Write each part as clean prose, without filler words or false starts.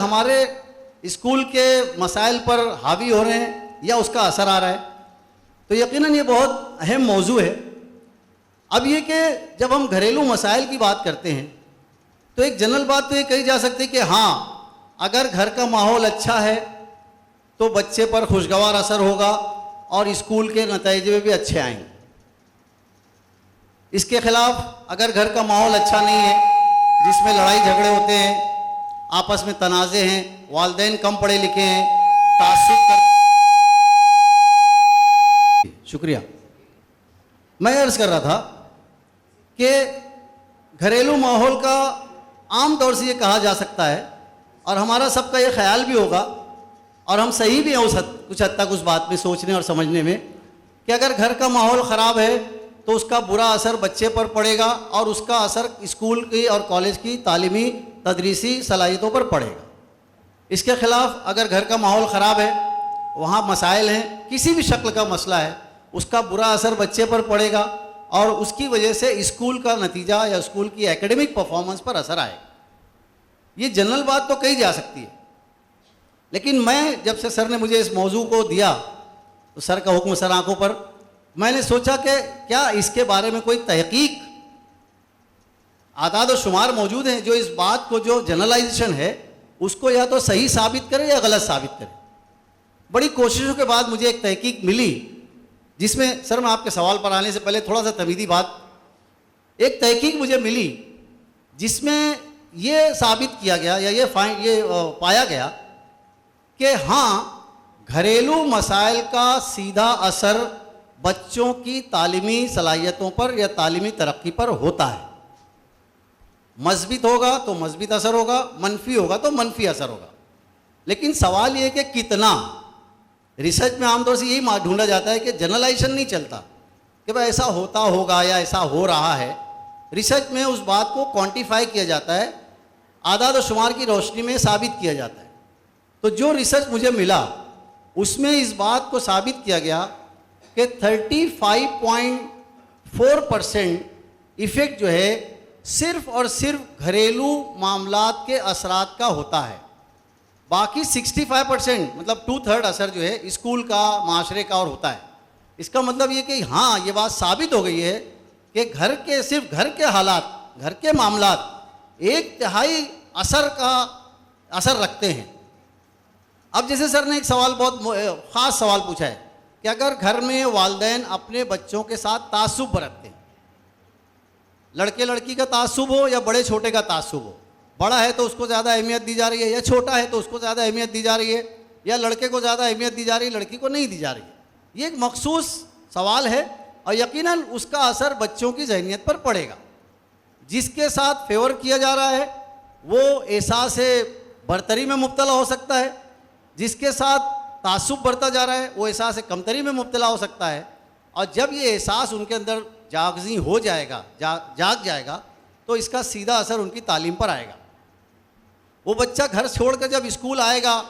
हमारे स्कूल के मसाइल पर हावी हो रहे हैं या उसका असर आ रहा है, तो यकीनन ये बहुत अहम मौजू है। अब ये कि जब हम घरेलू मसाइल की बात करते हैं तो एक जनरल बात तो ये कही जा सकती है कि हाँ, अगर घर का माहौल अच्छा है तो बच्चे पर खुशगवार असर होगा और स्कूल के नतीजे भी अच्छे आएंगे। इसके खिलाफ अगर घर का माहौल अच्छा नहीं है, जिसमें लड़ाई झगड़े होते हैं, आपस में तनाज़े हैं, वालिदैन कम पढ़े लिखे हैं, तासुब कर। शुक्रिया। मैं अर्ज़ कर रहा था कि घरेलू माहौल का आम तौर से ये कहा जा सकता है और हमारा सबका ये ख्याल भी होगा और हम सही भी हैं कुछ हद तक उस बात में सोचने और समझने में कि अगर घर का माहौल ख़राब है तो उसका बुरा असर बच्चे पर पड़ेगा और उसका असर स्कूल की और कॉलेज की तालीमी तदरीसी सलाहियतों पर पड़ेगा। इसके ख़िलाफ़ अगर घर का माहौल ख़राब है, वहाँ मसाइल हैं, किसी भी शक्ल का मसला है, उसका बुरा असर बच्चे पर पड़ेगा और उसकी वजह से स्कूल का नतीजा या स्कूल की एकेडमिक परफॉर्मेंस पर असर आएगा। ये जनरल बात तो कही जा सकती है, लेकिन मैं जब से सर ने मुझे इस मौजू को दिया तो सर का हुक्म सर आंखों पर, मैंने सोचा कि क्या इसके बारे में कोई तहकीक, आदाद और शुमार मौजूद हैं जो इस बात को, जो जनरलाइजेशन है, उसको या तो सही साबित करे या गलत साबित करे। बड़ी कोशिशों के बाद मुझे एक तहकीक मिली जिसमें, सर मैं आपके सवाल पर आने से पहले थोड़ा सा तमीदी बात, एक तहकीक मुझे मिली जिसमें ये साबित किया गया या ये पाया गया कि हाँ, घरेलू मसाइल का सीधा असर बच्चों की तालीमी सलाहियतों पर या तालीमी तरक्की पर होता है। मज़बूत होगा तो मज़बूत असर होगा, मनफी होगा तो मनफी असर होगा। लेकिन सवाल ये है कि कितना। रिसर्च में आमतौर से यही ढूंढा जाता है कि जनरलाइजेशन नहीं चलता कि भाई ऐसा होता होगा या ऐसा हो रहा है। रिसर्च में उस बात को क्वांटिफाई किया जाता है, आदाद और शुमार की रोशनी में साबित किया जाता है। तो जो रिसर्च मुझे मिला उसमें इस बात को साबित किया गया कि 35.4% इफ़ेक्ट जो है सिर्फ और सिर्फ घरेलू मामलात के असरात का होता है। बाकी 65% मतलब 2/3 असर जो है स्कूल का, माशरे का और होता है। इसका मतलब ये कि हाँ, ये बात साबित हो गई है कि घर के, सिर्फ घर के हालात, घर के मामलात 1/3 असर रखते हैं। अब जैसे सर ने एक सवाल, बहुत ख़ास सवाल पूछा है कि अगर घर में वालिदैन अपने बच्चों के साथ तासुब बरतते हैं, लड़के लड़की का तासुब हो या बड़े छोटे का तासुब हो, बड़ा है तो उसको ज़्यादा अहमियत दी जा रही है या छोटा है तो उसको ज़्यादा अहमियत दी जा रही है, या लड़के को ज़्यादा अहमियत दी जा रही है, लड़की को नहीं दी जा रही है, ये एक मखसूस सवाल है और यकीनन उसका असर बच्चों की ज़हनियत पर पड़ेगा। जिसके साथ फेवर किया जा रहा है वो एहसास बरतरी में मुब्तला हो सकता है, जिसके साथ तासुब बढ़ता जा रहा है वो एहसास कमतरी में मुब्तला हो सकता है। और जब ये एहसास उनके अंदर जागजी हो जाएगा, जाग जाएगा, तो इसका सीधा असर उनकी तालीम पर आएगा। वो बच्चा घर छोड़कर जब स्कूल आएगा,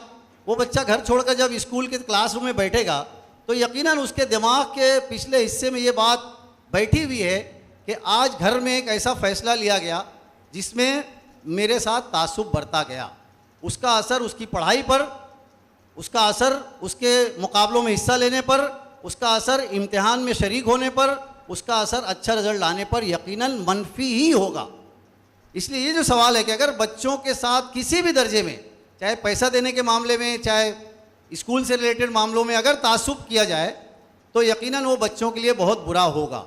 वो बच्चा घर छोड़कर जब स्कूल के क्लासरूम में बैठेगा तो यकीनन उसके दिमाग के पिछले हिस्से में ये बात बैठी हुई है कि आज घर में एक ऐसा फ़ैसला लिया गया जिसमें मेरे साथ तासुब बढ़ता गया। उसका असर उसकी पढ़ाई पर, उसका असर उसके मुकाबलों में हिस्सा लेने पर, उसका असर इम्तिहान में शरीक होने पर, उसका असर अच्छा रिज़ल्ट लाने पर यकीनन मनफी ही होगा। इसलिए ये जो सवाल है कि अगर बच्चों के साथ किसी भी दर्जे में, चाहे पैसा देने के मामले में, चाहे स्कूल से रिलेटेड मामलों में अगर तासुब किया जाए तो यकीनन वो बच्चों के लिए बहुत बुरा होगा।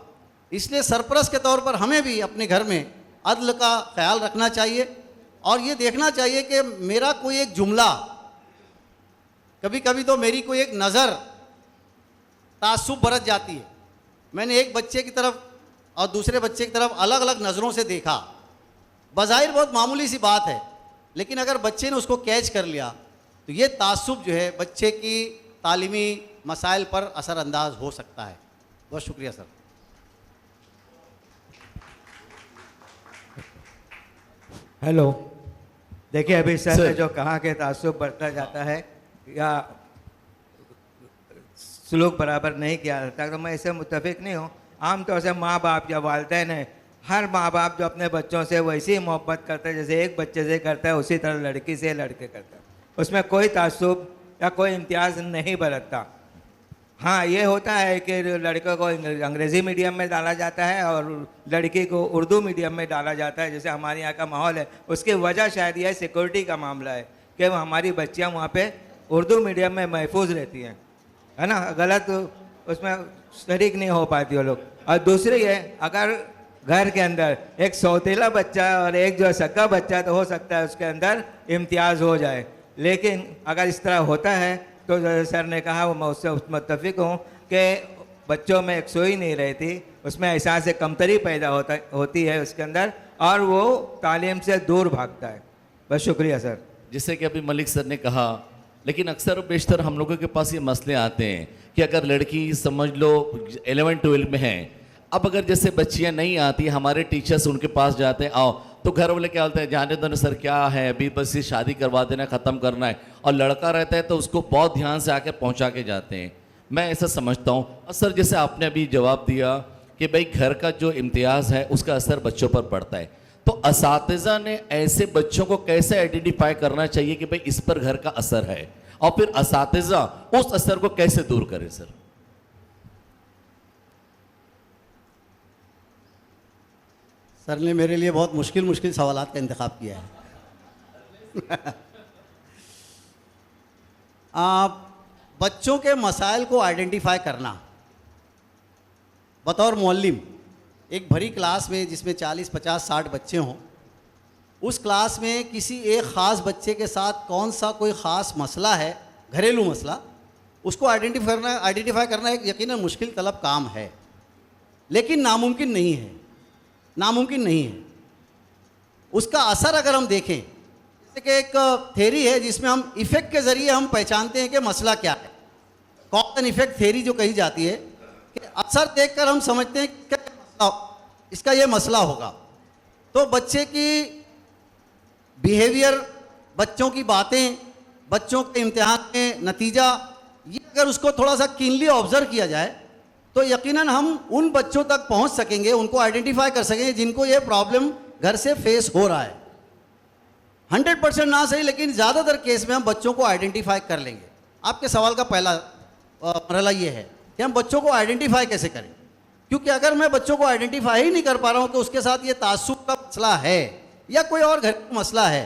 इसलिए सरपरस्त के तौर पर हमें भी अपने घर में अदल का ख्याल रखना चाहिए और ये देखना चाहिए कि मेरा कोई एक जुमला, कभी कभी तो मेरी कोई एक नज़र तासुब बरत जाती है। मैंने एक बच्चे की तरफ और दूसरे बच्चे की तरफ अलग अलग नज़रों से देखा, बज़ाहिर बहुत मामूली सी बात है, लेकिन अगर बच्चे ने उसको कैच कर लिया तो ये तासुब जो है बच्चे की तालीमी मसाइल पर असरअंदाज हो सकता है। बहुत शुक्रिया सर। हेलो, देखिए अभी सर ने जो कहा कि तासुब बढ़ता जाता है या सलूक बराबर नहीं किया जाता, तो मैं इससे मुत्तफिक नहीं हूँ। आम तौर से माँ बाप या वालिदैन हैं, हर माँ बाप जो अपने बच्चों से वैसी ही मोहब्बत करते हैं जैसे एक बच्चे से करता है, उसी तरह लड़की से लड़के करता है। उसमें कोई तासुब या कोई इम्तियाज़ नहीं बरतता। हाँ, ये होता है कि लड़के को अंग्रेज़ी मीडियम में डाला जाता है और लड़की को उर्दू मीडियम में डाला जाता है, जैसे हमारे यहाँ का माहौल है। उसकी वजह शायद यह सिक्योरिटी का मामला है कि हमारी बच्चियाँ वहाँ पे उर्दू मीडियम में महफूज रहती हैं, है ना, गलत उसमें शरीक नहीं हो पाती वो लोग। और दूसरी है, अगर घर के अंदर एक सौतेला बच्चा और एक जो सक्का बच्चा, तो हो सकता है उसके अंदर इम्तियाज़ हो जाए। लेकिन अगर इस तरह होता है तो जैसे सर ने कहा, वो मैं उससे मुत्तफिक हूँ कि बच्चों में एक सोई नहीं रहती, उसमें एहसास कमतरी पैदा होती है उसके अंदर, और वो तालीम से दूर भागता है। बस शुक्रिया सर। जिससे कि अभी मलिक सर ने कहा, लेकिन अक्सर और बेशतर हम लोगों के पास ये मसले आते हैं कि अगर लड़की समझ लो 11-12 में है, अब अगर जैसे बच्चियां नहीं आती, हमारे टीचर्स उनके पास जाते हैं, आओ, तो घर वाले क्या बोलते हैं, जाने दो ना सर, क्या है, अभी बस ये शादी करवा देना, ख़त्म करना है। और लड़का रहता है तो उसको बहुत ध्यान से आके पहुंचा के जाते हैं। मैं ऐसा समझता हूँ। और सर, जैसे आपने अभी जवाब दिया कि भाई घर का जो इम्तियाज़ है उसका असर बच्चों पर पड़ता है, तो असातिज़ा ने ऐसे बच्चों को कैसे आइडेंटिफाई करना चाहिए कि भाई इस पर घर का असर है, और फिर असातिज़ा उस असर को कैसे दूर करे सर? सर ने मेरे लिए बहुत मुश्किल मुश्किल सवालात का इंतखाब किया है। आप बच्चों के मसाइल को आइडेंटिफाई करना, बतौर मुअल्लिम, एक भरी क्लास में जिसमें 40, 50, 60 बच्चे हों, उस क्लास में किसी एक ख़ास बच्चे के साथ कौन सा कोई ख़ास मसला है, घरेलू मसला, उसको आइडेंटिफाई करना एक यकीनन मुश्किल तलब काम है, लेकिन नामुमकिन नहीं है। नामुमकिन नहीं है। उसका असर अगर हम देखें, जैसे कि एक थेरी है जिसमें हम इफ़ेक्ट के ज़रिए हम पहचानते हैं कि मसला क्या है। कॉज एंड इफ़ेक्ट थेरी जो कही जाती है कि असर देखकर हम समझते हैं कि इसका ये मसला होगा। तो बच्चे की बिहेवियर, बच्चों की बातें, बच्चों के इम्तिहान में नतीजा, ये अगर उसको थोड़ा सा कीनली ऑब्जर्व किया जाए तो यकीनन हम उन बच्चों तक पहुंच सकेंगे, उनको आइडेंटिफाई कर सकेंगे जिनको ये प्रॉब्लम घर से फेस हो रहा है। 100% ना सही, लेकिन ज़्यादातर केस में हम बच्चों को आइडेंटिफाई कर लेंगे। आपके सवाल का पहला मरहला ये है कि हम बच्चों को आइडेंटिफाई कैसे करें, क्योंकि अगर मैं बच्चों को आइडेंटिफाई ही नहीं कर पा रहा हूँ कि उसके साथ ये तासुब का मसला है या कोई और घर का मसला है,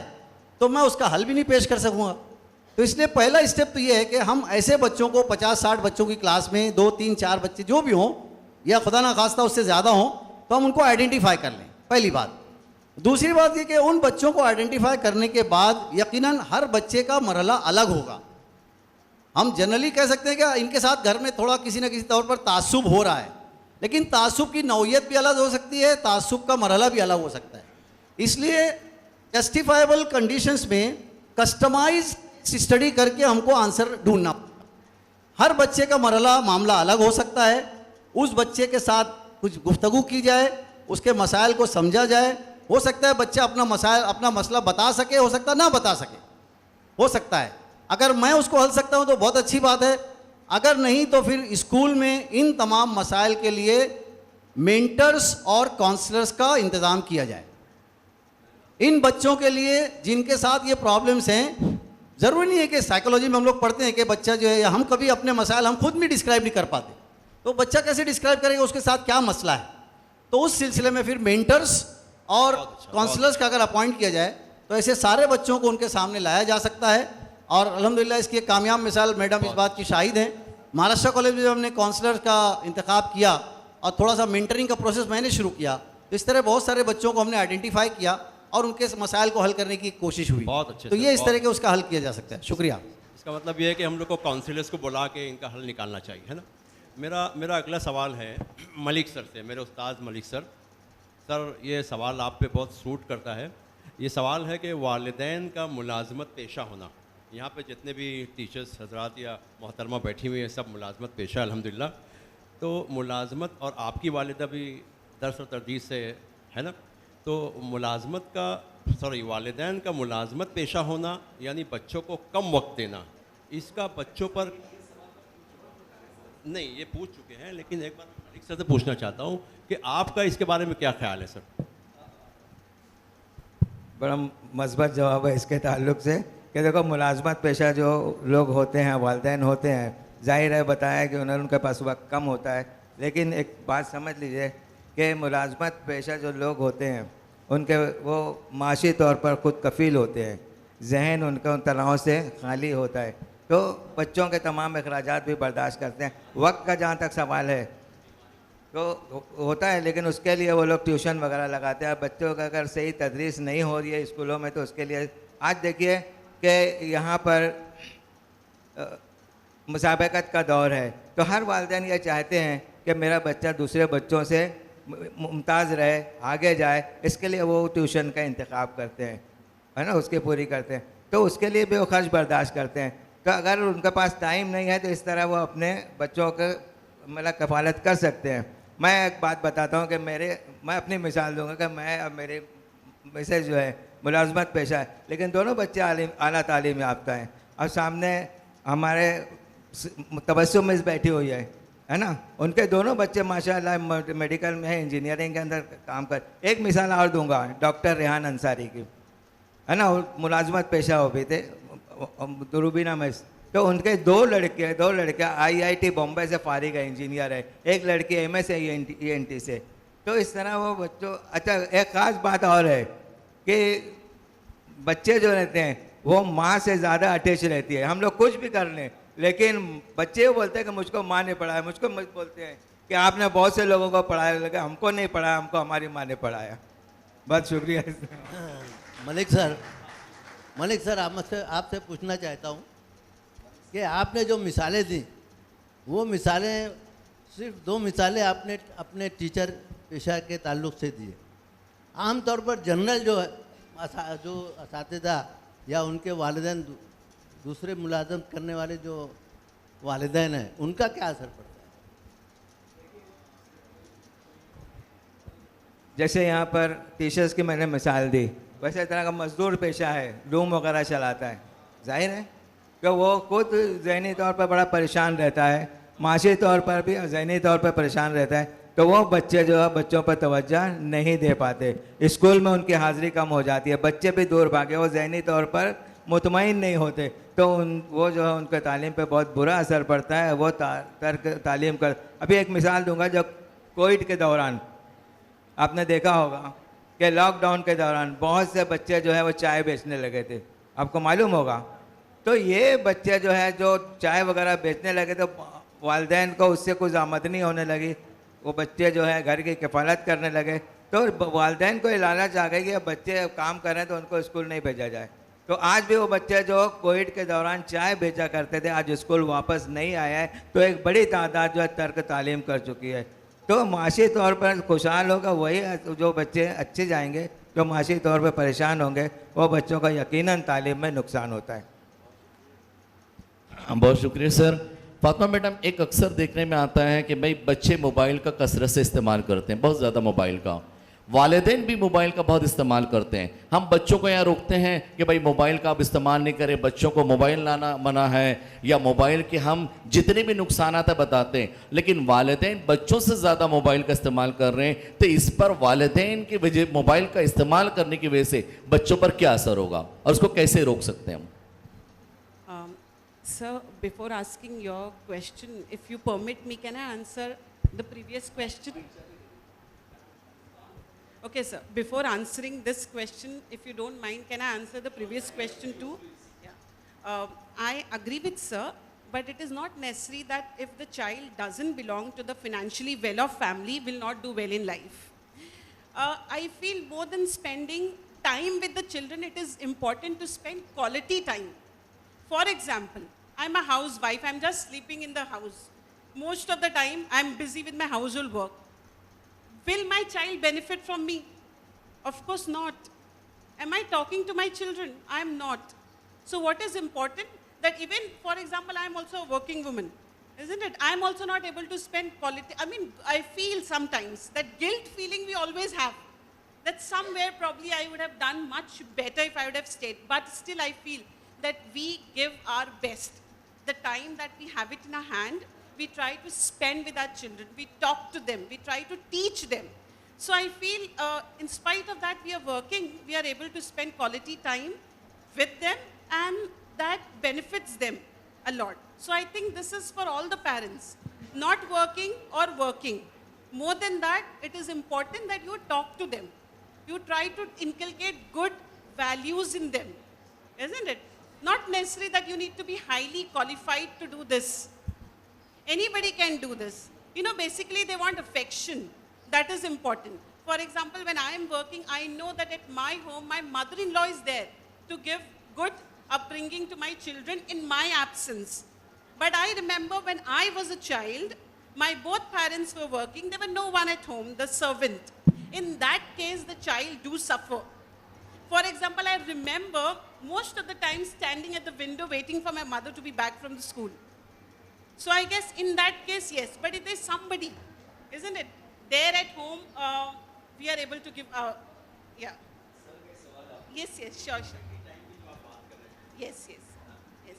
तो मैं उसका हल भी नहीं पेश कर सकूँगा। तो इसलिए पहला स्टेप तो ये है कि हम ऐसे बच्चों को 50-60 बच्चों की क्लास में 2-3-4 बच्चे जो भी हों, या खुदा ना खास्ता उससे ज़्यादा हों, तो हम उनको आइडेंटिफाई कर लें, पहली बात। दूसरी बात ये कि उन बच्चों को आइडेंटिफाई करने के बाद यकीनन हर बच्चे का मरहला अलग होगा। हम जनरली कह सकते हैं कि इनके साथ घर में थोड़ा किसी न किसी तौर पर तासुब हो रहा है, लेकिन तासुब की नौइयत भी अलग हो सकती है, तासुब का मरहला भी अलग हो सकता है। इसलिए जस्टिफाइबल कंडीशंस में कस्टमाइज स्टडी करके हमको आंसर ढूंढना। हर बच्चे का मरहला मामला अलग हो सकता है। उस बच्चे के साथ कुछ गुफ्तगू की जाए, उसके मसाइल को समझा जाए। हो सकता है बच्चा अपना मसला बता सके, हो सकता है ना बता सके, हो सकता है। अगर मैं उसको हल सकता हूँ तो बहुत अच्छी बात है, अगर नहीं तो फिर स्कूल में इन तमाम मसाइल के लिए मेंटर्स और काउंसलर्स का इंतज़ाम किया जाए। इन बच्चों के लिए जिनके साथ ये प्रॉब्लम्स हैं, ज़रूरी नहीं है कि साइकोलॉजी में हम लोग पढ़ते हैं कि बच्चा जो है, या हम कभी अपने मसाइल हम खुद भी डिस्क्राइब नहीं कर पाते, तो बच्चा कैसे डिस्क्राइब करेगा उसके साथ क्या मसला है। तो उस सिलसिले में फिर मेंटर्स और काउंसलर्स का अगर अपॉइंट किया जाए तो ऐसे सारे बच्चों को उनके सामने लाया जा सकता है। और अल्हम्दुलिल्लाह इसकी एक कामयाब मिसाल मैडम इस बात की शाहिद हैं। महाराष्ट्र कॉलेज में जब हमने काउंसलर का इंतखाब किया और थोड़ा सा मेंटरिंग का प्रोसेस मैंने शुरू किया, तो इस तरह बहुत सारे बच्चों को हमने आइडेंटिफाई किया और उनके मसाइल को हल करने की कोशिश हुई। बहुत अच्छे तो ये इस तरह के उसका हल किया जा सकता है। शुक्रिया। इसका मतलब ये है कि हम लोग को काउंसिलर्स को बुला के इनका हल निकालना चाहिए, है ना। मेरा अगला सवाल है मलिक सर से, मेरे उस्ताद मलिक सर। सर, ये सवाल आप पे बहुत सूट करता है। ये सवाल है कि वालिदैन का मुलाजमत पेशा होना। यहाँ पे जितने भी टीचर्स हजरात या मोहतरमा बैठी हुई हैं, सब मुलाजमत पेशा अल्हम्दुलिल्लाह। तो मुलाजमत, और आपकी वालिदा भी दर्स और तरदीस से है ना, तो वालिदैन का मुलाजमत पेशा होना यानी बच्चों को कम वक्त देना, इसका बच्चों पर नहीं, ये पूछ चुके हैं, लेकिन एक बार मैं मलिक सर से पूछना चाहता हूँ कि आपका इसके बारे में क्या ख्याल है सर? बड़ा मस्बत जवाब है इसके ताल्लुक से कि देखो, मुलाजमत पेशा जो लोग होते हैं, वालिदैन होते हैं, जाहिर है बताया कि उनके पास वक्त कम होता है, लेकिन एक बात समझ लीजिए कि मुलाजमत पेशा जो लोग होते हैं उनके वो माशी तौर पर खुद कफ़ील होते हैं, जहन उनका उन तनाव से खाली होता है, तो बच्चों के तमाम अखराजात भी बर्दाश्त करते हैं। वक्त का जहाँ तक सवाल है तो होता है, लेकिन उसके लिए वो लोग ट्यूशन वगैरह लगाते हैं। बच्चों का अगर सही तदरीस नहीं हो रही है स्कूलों में तो उसके लिए आज देखिए कि यहाँ पर मुसाबकत का दौर है, तो हर वालिदैन ये चाहते हैं कि मेरा बच्चा दूसरे बच्चों से मुमताज़ रहे, आगे जाए, इसके लिए वो ट्यूशन का इंतखाब करते हैं, है ना, उसकी पूरी करते हैं, तो उसके लिए भी वो खर्च बर्दाश्त करते हैं। तो अगर उनके पास टाइम नहीं है तो इस तरह वो अपने बच्चों के मतलब कफ़ालत कर सकते हैं। मैं एक बात बताता हूँ कि मैं अपनी मिसाल दूंगा कि मैं और मेरे मिसेज जो है मुलाजमत पेशा है, लेकिन दोनों बच्चे आला तालीम याफ्ता हैं, और सामने हमारे तबस्सुम मिस बैठी हुई है ना, उनके दोनों बच्चे माशाल्लाह मेडिकल में है, इंजीनियरिंग के अंदर काम कर। एक मिसाल और दूंगा, डॉक्टर रेहान अंसारी की, है ना, मुलाजमत पेशा हो भी थे दुरुबीना में, तो उनके दो लड़के IIT बॉम्बे से फारिग है, इंजीनियर है, एक लड़की MS है ENT से। तो इस तरह वो बच्चों, अच्छा एक ख़ास बात और है कि बच्चे जो रहते हैं वो माँ से ज़्यादा अटैच रहती है। हम लोग कुछ भी कर लें, लेकिन बच्चे वो बोलते हैं कि मुझको माँ ने पढ़ाया, मुझको बोलते हैं कि आपने बहुत से लोगों को पढ़ाया, लेकिन हमको नहीं पढ़ाया, हमको हमारी माँ ने पढ़ाया। बहुत शुक्रिया। मलिक सर आपसे पूछना चाहता हूँ कि आपने जो मिसालें दी वो मिसालें सिर्फ 2 मिसालें आपने अपने टीचर पेशा के ताल्लुक़ से दिए। आमतौर पर जनरल जो है जो असातिज़ा या उनके वालिदैन दूसरे मुलाजमत करने वाले जो वालिदैन हैं उनका क्या असर पड़ता है? जैसे यहाँ पर टीचर्स की मैंने मिसाल दी, वैसे तरह का मजदूर पेशा है, रूम वगैरह चलाता है, जाहिर है कि वो खुद ज़हनी तौर पर बड़ा परेशान रहता है, माशी तौर पर भी और ज़हनी तौर पर परेशान रहता है, तो वो बच्चे जो है बच्चों पर तवज्जो नहीं दे पाते, स्कूल में उनकी हाज़िरी कम हो जाती है, बच्चे भी दूर भागे, वो ज़हनी तौर पर मुतमईन नहीं होते, तो वो जो है उनके तालीम पे बहुत बुरा असर पड़ता है, वो तर्क तालीम कर। अभी एक मिसाल दूंगा, जब कोविड के दौरान आपने देखा होगा कि लॉकडाउन के दौरान बहुत से बच्चे जो है वो चाय बेचने लगे थे, आपको मालूम होगा। तो ये बच्चे जो है जो चाय वगैरह बेचने लगे तो वालिदैन को उससे कुछ आमदनी होने लगी, वो बच्चे जो है घर की किफ़ालत करने लगे, तो वालिदैन को ये लालच आ गई कि अब बच्चे काम कर रहे हैं तो उनको स्कूल नहीं भेजा जाए। तो आज भी वो बच्चे जो कोविड के दौरान चाय बेचा करते थे आज स्कूल वापस नहीं आया है, तो एक बड़ी तादाद जो है तर्क तालीम कर चुकी है। तो माशी तौर पर खुशहाल होगा वही जो बच्चे अच्छे जाएंगे, जो माशी तौर पर परेशान होंगे वो बच्चों का यकीनन तालीम में नुकसान होता है। बहुत शुक्रिया सर। फातिमा मैडम, एक अक्सर देखने में आता है कि भाई बच्चे मोबाइल का कसरत से इस्तेमाल करते हैं, बहुत ज़्यादा मोबाइल का, वालिदैन भी मोबाइल का बहुत इस्तेमाल करते हैं। हम बच्चों को यहाँ रोकते हैं कि भाई मोबाइल का आप इस्तेमाल नहीं करें, बच्चों को मोबाइल लाना मना है, या मोबाइल के हम जितने भी नुकसानात बताते हैं, लेकिन वालिदैन बच्चों से ज़्यादा मोबाइल का इस्तेमाल कर रहे हैं, तो इस पर वालिदैन की वजह मोबाइल का इस्तेमाल करने की वजह से बच्चों पर क्या असर होगा और उसको कैसे रोक सकते हैं हम? Sir, before asking your question, if you permit me, can I answer the previous question? Okay, sir. Before answering this question, if you don't mind, can I answer the previous question too? Yeah. I agree with sir, but it is not necessary that if the child doesn't belong to the financially well-off family, will not do well in life. I feel more than spending time with the children, it is important to spend quality time. For example, I'm a housewife, I'm just sleeping in the house. Most of the time, I'm busy with my household work. Will my child benefit from me? Of course not. Am I talking to my children? I am not. So what is important? That even, for example, I am also a working woman, isn't it? I am also not able to spend quality. I mean, I feel sometimes that guilt feeling we always have. That somewhere probably I would have done much better if I would have stayed. But still I feel that we give our best. The time that we have it in our hand, we try to spend with our children, we talk to them, we try to teach them. So I feel in spite of that we are working, we are able to spend quality time with them, and that benefits them a lot. So I think this is for all the parents, not working or working. More than that, it is important that you talk to them. You try to inculcate good values in them, isn't it? Not necessarily that you need to be highly qualified to do this. Anybody can do this. You know, basically they want affection. That is important. For example, when I am working, I know that at my home, my mother-in-law is there to give good upbringing to my children in my absence. But I remember when I was a child, my both parents were working, there were no one at home, the servant. In that case, the child do suffer. For example, I remember most of the time standing at the window waiting for my mother to be back from the school. So I guess in that case, yes. But if there's somebody, isn't it, there at home, we are able to give, yeah. Yes, yes, sure, sure. Yes, yes, yes.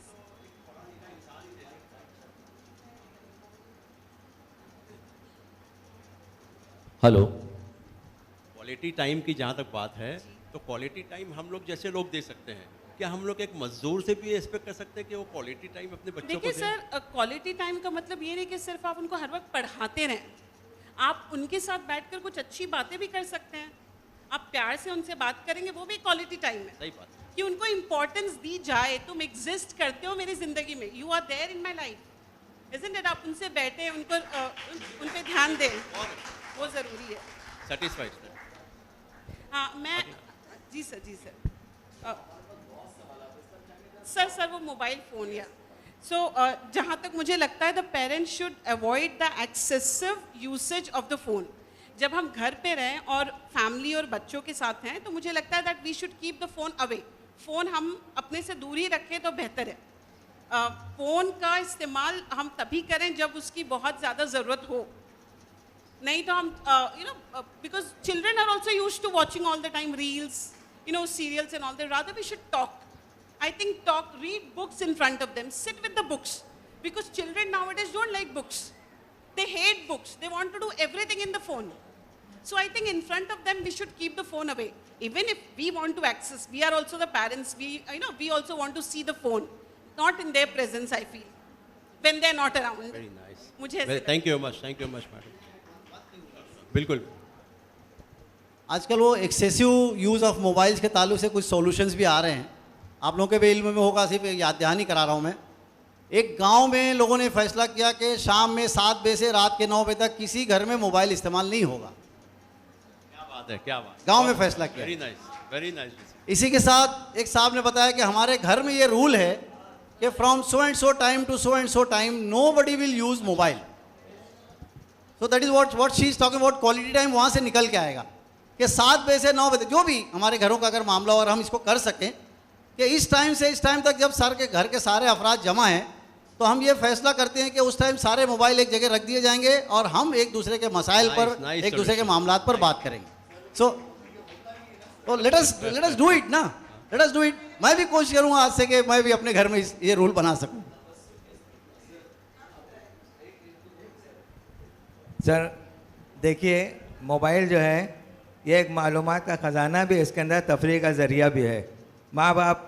Hello. Quality time की जहाँ तक बात है, तो quality time हम लोग जैसे लोग दे सकते हैं। क्या हम लोग एक मजदूर से भी एक्सपेक्ट कर सकते हैं कि वो क्वालिटी टाइम अपने बच्चों को देखिए दें? सर, क्वालिटी टाइम का मतलब ये नहीं कि सिर्फ आप उनको हर वक्त पढ़ाते रहें। आप उनके साथ बैठकर कुछ अच्छी बातें भी कर सकते हैं। आप प्यार से उनसे बात करेंगे, वो भी क्वालिटी टाइम है। सही बात है। कि उनको इम्पोर्टेंस दी जाए, तुम एग्जिस्ट करते हो मेरी ज़िंदगी में, you are there in my life, isn't it? आप उनसे बैठे, उनको उन पे ध्यान दें, वो ज़रूरी है। Satisfied sir. हाँ, मैं जी सर, जी सर। सर वो मोबाइल फ़ोन या जहाँ तक मुझे लगता है the parents should avoid the excessive usage of the phone. जब हम घर पे रहें और फैमिली और बच्चों के साथ हैं, तो मुझे लगता है that we should keep the phone away. Phone हम अपने से दूर ही रखें तो बेहतर है। फ़ोन का इस्तेमाल हम तभी करें जब उसकी बहुत ज़्यादा ज़रूरत हो, नहीं तो हम because children are also use to watching all the time reels, serials and all that. Rather we should talk, I think talk, read books in front of them, sit with the books, because children nowadays don't like books. They hate books. They want to do everything in the phone. So I think in front of them we should keep the phone away. Even if we want to access, we are also the parents. We also want to see the phone, not in their presence. I feel when they're not around. Very nice. मुझे ऐसे Thank you very much, madam. बिल्कुल। आजकल वो excessive use of mobiles के ताल्लुक से कुछ solutions भी आ रहे हैं। आप लोगों के भी इल्म में होगा, सिर्फ याद दहानी करा रहा हूँ मैं। एक गांव में लोगों ने फैसला किया कि शाम में 7 बजे से रात के 9 बजे तक किसी घर में मोबाइल इस्तेमाल नहीं होगा। क्या बात है, क्या बात। गांव में फैसला किया। Very nice, very nice. इसी के साथ एक साहब ने बताया कि हमारे घर में ये रूल है कि from so and so time to so and so time nobody will use mobile. So that is what she is talking about. Quality time वहाँ से निकल के आएगा कि 7 बजे से 9 बजे जो भी हमारे घरों का अगर मामला हो और हम इसको कर सकें कि इस टाइम से इस टाइम तक जब सर के घर के सारे अफराद जमा हैं, तो हम ये फैसला करते हैं कि उस टाइम सारे मोबाइल एक जगह रख दिए जाएंगे और हम एक दूसरे के मसाइल पर, एक दूसरे के मामलात पर बात करेंगे। So let us do it ना, लेट अस डू इट। मैं भी कोशिश करूँगा आज से कि मैं भी अपने घर में ये रूल बना सकूँ। सर देखिए, मोबाइल जो है ये एक मालूमात का ख़जाना भी, इसके अंदर तफरीह का ज़रिया भी है। माँ बाप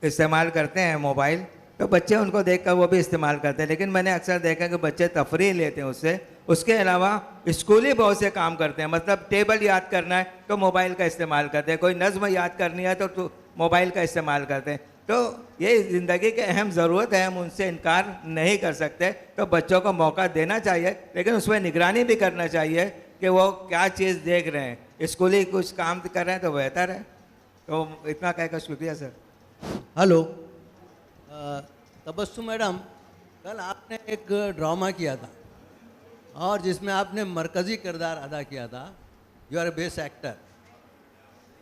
इस्तेमाल करते हैं मोबाइल, तो बच्चे उनको देखकर वो भी इस्तेमाल करते हैं, लेकिन मैंने अक्सर देखा कि बच्चे तफरीह लेते हैं उससे। उसके अलावा स्कूली बहुत से काम करते हैं, मतलब टेबल याद करना है तो मोबाइल का इस्तेमाल करते हैं, कोई नज़्म याद करनी है तो मोबाइल का इस्तेमाल करते हैं। तो ये ज़िंदगी की अहम ज़रूरत है, हम उनसे इनकार नहीं कर सकते। तो बच्चों को मौका देना चाहिए, लेकिन उसमें निगरानी भी करना चाहिए कि वो क्या चीज़ देख रहे हैं। स्कूली कुछ काम कर रहे हैं तो बेहतर है। तो इतना कहकर शुक्रिया सर। हेलो तबस्सुम मैडम, कल आपने एक ड्रामा किया था और जिसमें आपने मरकज़ी किरदार अदा किया था, you are a best actor.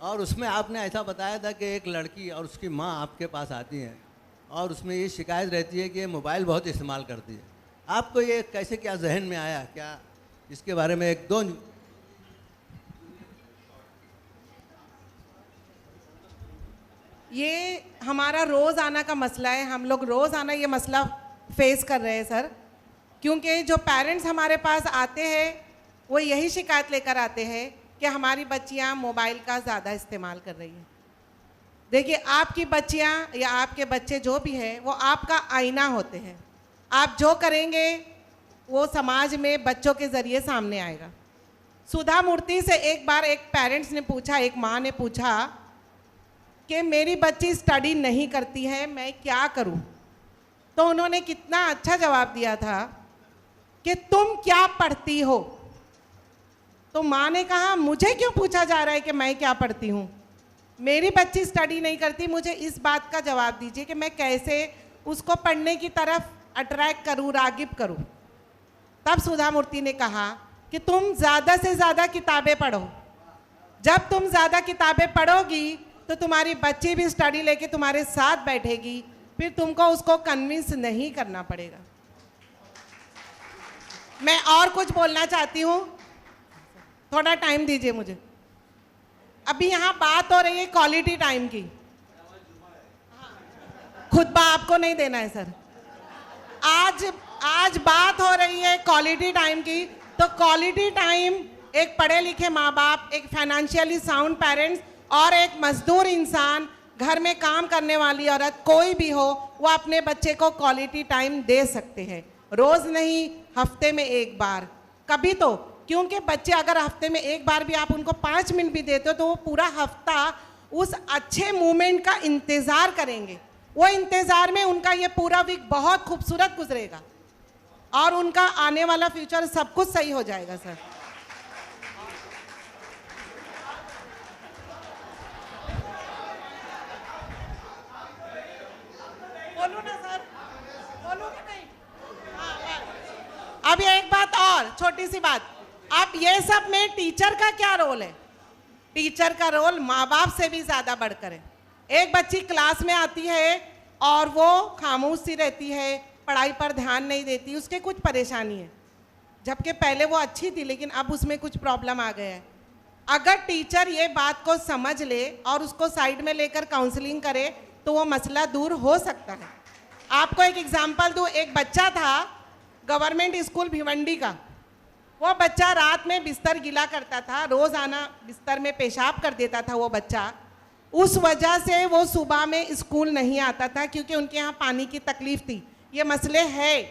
और उसमें आपने ऐसा बताया था कि एक लड़की और उसकी माँ आपके पास आती हैं और उसमें ये शिकायत रहती है कि ये मोबाइल बहुत इस्तेमाल करती है। आपको ये कैसे, क्या जहन में आया, क्या इसके बारे में एक दो? ये हमारा रोज़ाना का मसला है, हम लोग रोज़ाना ये मसला फेस कर रहे हैं सर। क्योंकि जो पेरेंट्स हमारे पास आते हैं वो यही शिकायत लेकर आते हैं कि हमारी बच्चियां मोबाइल का ज़्यादा इस्तेमाल कर रही हैं। देखिए, आपकी बच्चियां या आपके बच्चे जो भी हैं वो आपका आईना होते हैं। आप जो करेंगे वो समाज में बच्चों के ज़रिए सामने आएगा। सुधा मूर्ति से एक बार एक पेरेंट्स ने पूछा, एक माँ ने पूछा कि मेरी बच्ची स्टडी नहीं करती है, मैं क्या करूं? तो उन्होंने कितना अच्छा जवाब दिया था कि तुम क्या पढ़ती हो? तो माँ ने कहा, मुझे क्यों पूछा जा रहा है कि मैं क्या पढ़ती हूँ? मेरी बच्ची स्टडी नहीं करती, मुझे इस बात का जवाब दीजिए कि मैं कैसे उसको पढ़ने की तरफ अट्रैक्ट करूँ, रागिब करूँ। तब सुधा मूर्ति ने कहा कि तुम ज़्यादा से ज़्यादा किताबें पढ़ो। जब तुम ज़्यादा किताबें पढ़ोगी तो तुम्हारी बच्ची भी स्टडी लेके तुम्हारे साथ बैठेगी, फिर तुमको उसको कन्विंस नहीं करना पड़ेगा। मैं और कुछ बोलना चाहती हूँ, थोड़ा टाइम दीजिए मुझे। अभी यहाँ बात हो रही है क्वालिटी टाइम की। खुतबा आपको नहीं देना है सर। आज बात हो रही है क्वालिटी टाइम की। तो क्वालिटी टाइम एक पढ़े लिखे माँ बाप, एक फाइनेंशियली साउंड पेरेंट्स और एक मजदूर इंसान, घर में काम करने वाली औरत, कोई भी हो, वो अपने बच्चे को क्वालिटी टाइम दे सकते हैं। रोज़ नहीं, हफ्ते में एक बार, कभी तो, क्योंकि बच्चे अगर हफ्ते में एक बार भी आप उनको 5 मिनट भी देते हो तो वो पूरा हफ्ता उस अच्छे मोमेंट का इंतज़ार करेंगे। वो इंतज़ार में उनका ये पूरा वीक बहुत खूबसूरत गुजरेगा और उनका आने वाला फ्यूचर सब कुछ सही हो जाएगा सर। बोलो ना सर, बोलो कि नहीं? अब ये एक बात और, छोटी सी बात। अब ये सब में टीचर का क्या रोल है? टीचर का रोल माँ बाप से भी ज़्यादा बढ़कर है। एक बच्ची क्लास में आती है और वो खामोश सी रहती है, पढ़ाई पर ध्यान नहीं देती, उसके कुछ परेशानी है, जबकि पहले वो अच्छी थी लेकिन अब उसमें कुछ प्रॉब्लम आ गया है। अगर टीचर ये बात को समझ ले और उसको साइड में लेकर काउंसलिंग करे तो वो मसला दूर हो सकता है। आपको एक एग्जांपल दूँ, एक बच्चा था गवर्नमेंट स्कूल भिवंडी का। वो बच्चा रात में बिस्तर गीला करता था, रोज़ाना बिस्तर में पेशाब कर देता था वो बच्चा। उस वजह से वो सुबह में स्कूल नहीं आता था क्योंकि उनके यहाँ पानी की तकलीफ़ थी। ये मसले है।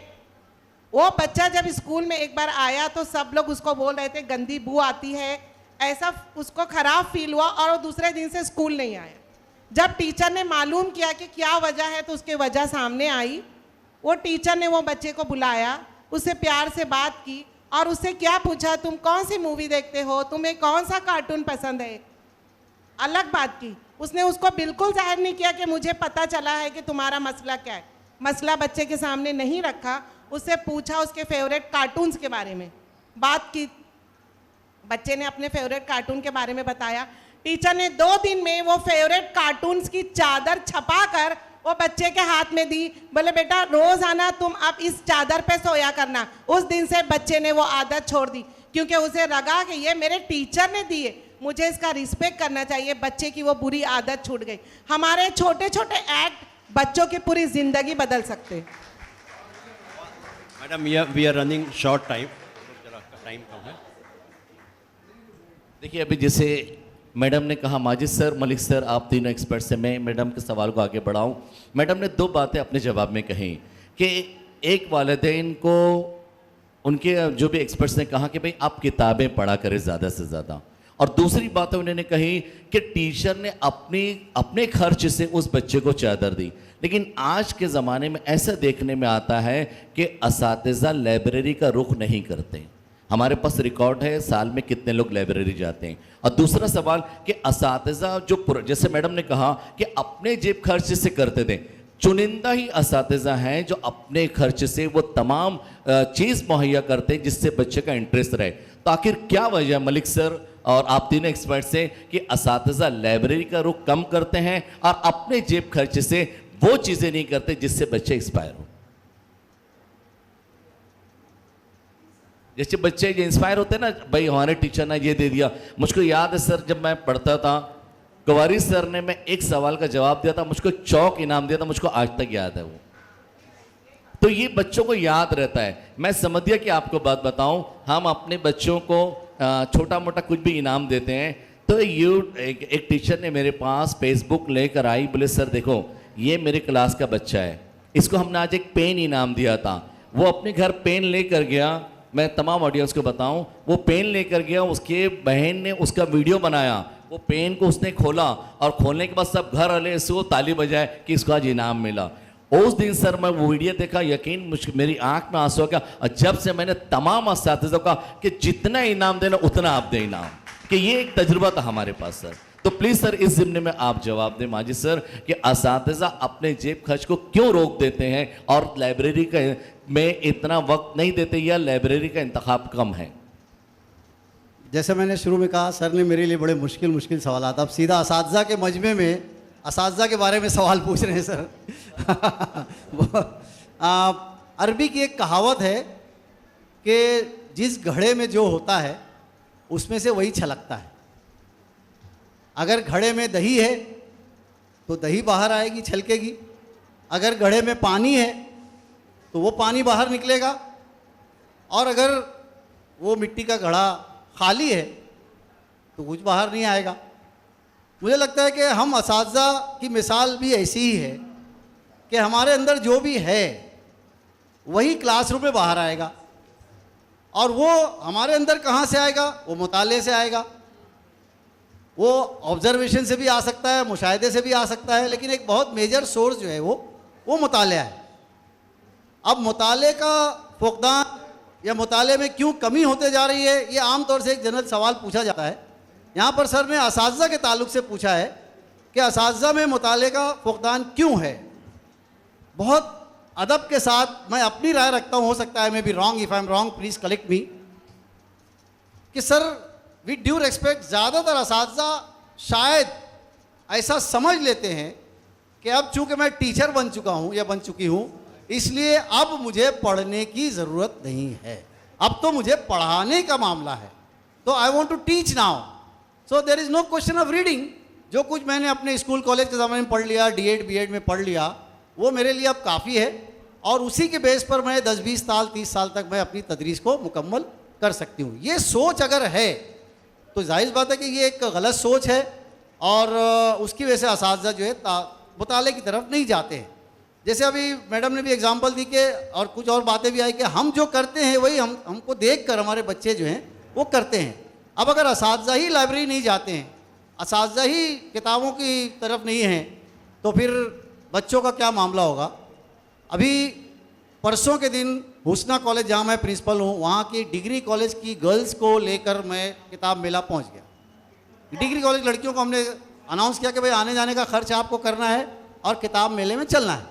वो बच्चा जब स्कूल में एक बार आया तो सब लोग उसको बोल रहे थे गंदी बू आती है, ऐसा उसको ख़राब फील हुआ और वो दूसरे दिन से स्कूल नहीं आया। जब टीचर ने मालूम किया कि क्या वजह है तो उसकी वजह सामने आई। वो टीचर ने वो बच्चे को बुलाया, उससे प्यार से बात की और उससे क्या पूछा, तुम कौन सी मूवी देखते हो, तुम्हें कौन सा कार्टून पसंद है, अलग बात की। उसने उसको बिल्कुल जाहिर नहीं किया कि मुझे पता चला है कि तुम्हारा मसला क्या है। मसला बच्चे के सामने नहीं रखा, उससे पूछा उसके फेवरेट कार्टून्स के बारे में, बात की। बच्चे ने अपने फेवरेट कार्टून के बारे में बताया। टीचर ने 2 दिन में वो फेवरेट कार्टून्स की चादर छपा कर वो बच्चे के हाथ में दी। बोले बेटा रोज आना तुम अब इस चादर पे सोया करना। उस दिन से बच्चे ने वो आदत छोड़ दी क्योंकि उसे लगा कि ये मेरे टीचर ने दी है, मुझे इसका रिस्पेक्ट करना चाहिए। बच्चे की वो बुरी आदत छूट गई। हमारे छोटे छोटे एक्ट बच्चों की पूरी जिंदगी बदल सकते हैं। Madam we are running short time, जरा टाइम कम है। देखिए अभी जैसे मैडम ने कहा, माजिद सर, मलिक सर, आप तीनों एक्सपर्ट से मैं मैडम के सवाल को आगे बढ़ाऊं। मैडम ने 2 बातें अपने जवाब में कही कि एक वालिदैन को उनके जो भी एक्सपर्ट्स ने कहा कि भाई आप किताबें पढ़ा करें ज़्यादा से ज़्यादा, और दूसरी बात उन्होंने कही कि टीचर ने अपने खर्च से उस बच्चे को चादर दी। लेकिन आज के ज़माने में ऐसा देखने में आता है कि असातिज़ा लाइब्रेरी का रुख नहीं करते। हमारे पास रिकॉर्ड है साल में कितने लोग लाइब्रेरी जाते हैं। और दूसरा सवाल कि असातिज़ा जो जैसे मैडम ने कहा कि अपने जेब खर्च से करते थे, चुनिंदा ही असातिज़ा हैं जो अपने खर्च से वो तमाम चीज़ मुहैया करते हैं जिससे बच्चे का इंटरेस्ट रहे। तो आखिर क्या वजह मलिक सर और आप तीनों एक्सपर्ट से कि असातिज़ा लाइब्रेरी का रुख कम करते हैं और अपने जेब खर्च से वो चीज़ें नहीं करते जिससे बच्चे एक्सपायर हो? जैसे बच्चे इंस्पायर होते हैं ना, भाई हमारे टीचर ने ये दे दिया। मुझको याद है सर, जब मैं पढ़ता था कुंवारी सर ने मैं एक सवाल का जवाब दिया था, मुझको चौक इनाम दिया था, मुझको आज तक याद है वो। तो ये बच्चों को याद रहता है। मैं समझ गया कि आपको बात बताऊं, हम अपने बच्चों को छोटा मोटा कुछ भी इनाम देते हैं। तो एक टीचर ने मेरे पास फेसबुक लेकर आई, बोले सर देखो ये मेरे क्लास का बच्चा है, इसको हमने आज एक पेन इनाम दिया था। वो अपने घर पेन लेकर गया, मैं तमाम ऑडियंस को बताऊं, वो पेन लेकर गया, उसके बहन ने उसका वीडियो बनाया, वो पेन को उसने खोला और खोलने के बाद सब घर वाले इसको ताली बजाए कि इसको आज इनाम मिला। उस दिन सर मैं वो वीडियो देखा, यकीन मेरी आंख में आंसू आ गया। और जब से मैंने तमाम असातिज़ों का कि जितना इनाम देना उतना आप दें इनाम, कि ये एक तजुर्बा था हमारे पास सर। तो प्लीज़ सर इस ज़िम्मे में आप जवाब दें माजिद सर कि असातिज़ा अपने जेब खर्च को क्यों रोक देते हैं और लाइब्रेरी का में इतना वक्त नहीं देते या लाइब्रेरी का इंतखाब कम है। जैसे मैंने शुरू में कहा, सर ने मेरे लिए बड़े मुश्किल सवाल आता। अब सीधा असातिज़ा के मजमे में असातिज़ा के बारे में सवाल पूछ रहे हैं सर। अरबी की एक कहावत है कि जिस घड़े में जो होता है उसमें से वही छलकता है। अगर घड़े में दही है तो दही बाहर आएगी, छलकेगी। अगर घड़े में पानी है तो वो पानी बाहर निकलेगा, और अगर वो मिट्टी का घड़ा खाली है तो कुछ बाहर नहीं आएगा। मुझे लगता है कि हम असातिज़ा की मिसाल भी ऐसी ही है कि हमारे अंदर जो भी है वही क्लासरूम में बाहर आएगा, और वो हमारे अंदर कहाँ से आएगा? वो मुताले से आएगा। वो ऑब्जर्वेशन से भी आ सकता है, मुशाहिदे से भी आ सकता है, लेकिन एक बहुत मेजर सोर्स जो है वो मुताला है। अब मुताले का फुकदान या मुताले में क्यों कमी होते जा रही है, ये आम तौर से एक जनरल सवाल पूछा जाता है। यहाँ पर सर ने असातिज़ा के ताल्लुक से पूछा है कि असातिज़ा में मुताले का फुकदान क्यों है। बहुत अदब के साथ मैं अपनी राय रखता हूँ, हो सकता है मैं भी wrong, if I am wrong please correct मी, कि सर विद ड्यू रिस्पेक्ट ज़्यादातर असातिज़ा शायद ऐसा समझ लेते हैं कि अब चूँकि मैं टीचर बन चुका हूँ या बन चुकी हूँ, इसलिए अब मुझे पढ़ने की ज़रूरत नहीं है, अब तो मुझे पढ़ाने का मामला है, तो I want to teach now, so there is no question of reading. जो कुछ मैंने अपने स्कूल कॉलेज के ज़माने में पढ़ लिया, D.Ed B.Ed में पढ़ लिया, वो मेरे लिए अब काफ़ी है, और उसी के बेस पर मैं 10-20 साल 30 साल तक मैं अपनी तदरीस को मुकम्मल कर सकती हूँ। ये सोच अगर है तो जाहिर बात है कि ये एक गलत सोच है, और उसकी वजह से असातिज़ा जो है मुताले की तरफ नहीं जाते हैं। जैसे अभी मैडम ने भी एग्जांपल दी कि, और कुछ और बातें भी आई कि हम जो करते हैं वही हमको देख कर हमारे बच्चे जो हैं वो करते हैं। अब अगर असातिज़ा ही लाइब्रेरी नहीं जाते हैं, असातिज़ा ही किताबों की तरफ नहीं हैं, तो फिर बच्चों का क्या मामला होगा। अभी परसों के दिन हुस्ना कॉलेज जहाँ मैं प्रिंसिपल हूँ, वहाँ की डिग्री कॉलेज की गर्ल्स को लेकर मैं किताब मेला पहुँच गया। डिग्री कॉलेज लड़कियों को हमने अनाउंस किया कि भाई आने जाने का खर्च आपको करना है और किताब मेले में चलना है।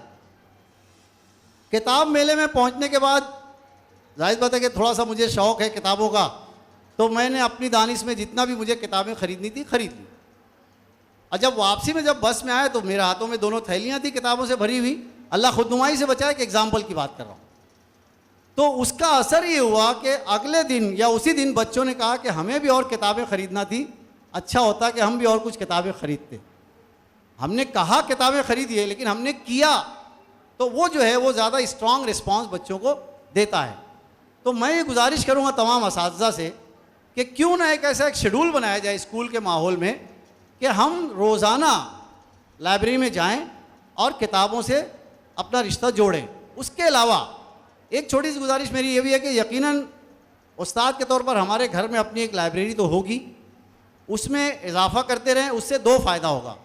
किताब मेले में पहुँचने के बाद जाहिर बात है कि थोड़ा सा मुझे शौक़ है किताबों का, तो मैंने अपनी दानिश में जितना भी मुझे किताबें ख़रीदनी थी ख़रीद ली। और जब वापसी में जब बस में आए तो मेरे हाथों में दोनों थैलियाँ थी किताबों से भरी हुई। अल्लाह खुदनुमाई से बचाए कि एग्जाम्पल की बात कर रहा हूँ। तो उसका असर ये हुआ कि अगले दिन या उसी दिन बच्चों ने कहा कि हमें भी और किताबें ख़रीदना थी, अच्छा होता कि हम भी और कुछ किताबें ख़रीदते। हमने कहा किताबें ख़रीदिए, लेकिन हमने किया तो वो जो है वो ज़्यादा स्ट्रॉन्ग रिस्पॉन्स बच्चों को देता है। तो मैं ये गुजारिश करूँगा तमाम असातिज़ा से कि क्यों ना एक ऐसा एक शेड्यूल बनाया जाए स्कूल के माहौल में कि हम रोज़ाना लाइब्रेरी में जाएं और किताबों से अपना रिश्ता जोड़ें। उसके अलावा एक छोटी सी गुजारिश मेरी ये भी है कि यकीनन उस्ताद के तौर पर हमारे घर में अपनी एक लाइब्रेरी तो होगी, उसमें इजाफा करते रहें। उससे दो फ़ायदा होगा।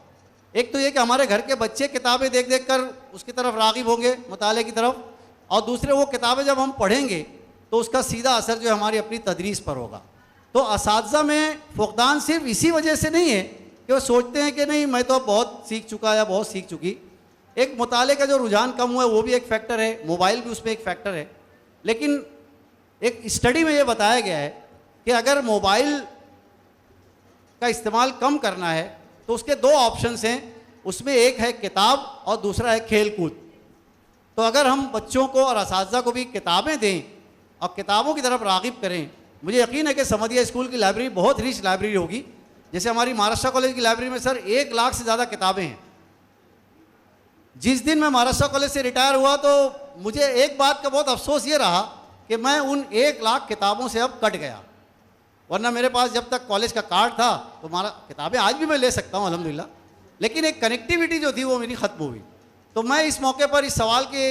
एक तो ये कि हमारे घर के बच्चे किताबें देख देख कर उसकी तरफ राग़िब होंगे, मुताले की तरफ, और दूसरे वो किताबें जब हम पढ़ेंगे तो उसका सीधा असर जो है हमारी अपनी तदरीस पर होगा। तो असातिज़ा में फुकदान सिर्फ इसी वजह से नहीं है कि वो सोचते हैं कि नहीं मैं तो बहुत सीख चुका या बहुत सीख चुकी। एक मुताले का जो रुझान कम हुआ है वो भी एक फैक्टर है, मोबाइल भी उसमें एक फैक्टर है। लेकिन एक स्टडी में ये बताया गया है कि अगर मोबाइल का इस्तेमाल कम करना है तो उसके दो ऑप्शंस हैं, उसमें एक है किताब और दूसरा है खेल कूद। तो अगर हम बच्चों को और असातिज़ा को भी किताबें दें और किताबों की तरफ राग़िब करें, मुझे यकीन है कि समदिया स्कूल की लाइब्रेरी बहुत रिच लाइब्रेरी होगी। जैसे हमारी महाराष्ट्र कॉलेज की लाइब्रेरी में सर 1 लाख से ज़्यादा किताबें हैं। जिस दिन मैं महाराष्ट्र कॉलेज से रिटायर हुआ तो मुझे एक बात का बहुत अफसोस ये रहा कि मैं उन 1 लाख किताबों से अब कट गया, वरना मेरे पास जब तक कॉलेज का कार्ड था तो हमारा किताबें आज भी मैं ले सकता हूँ अल्हम्दुलिल्लाह, लेकिन एक कनेक्टिविटी जो थी वो मेरी ख़त्म हुई। तो मैं इस मौके पर इस सवाल के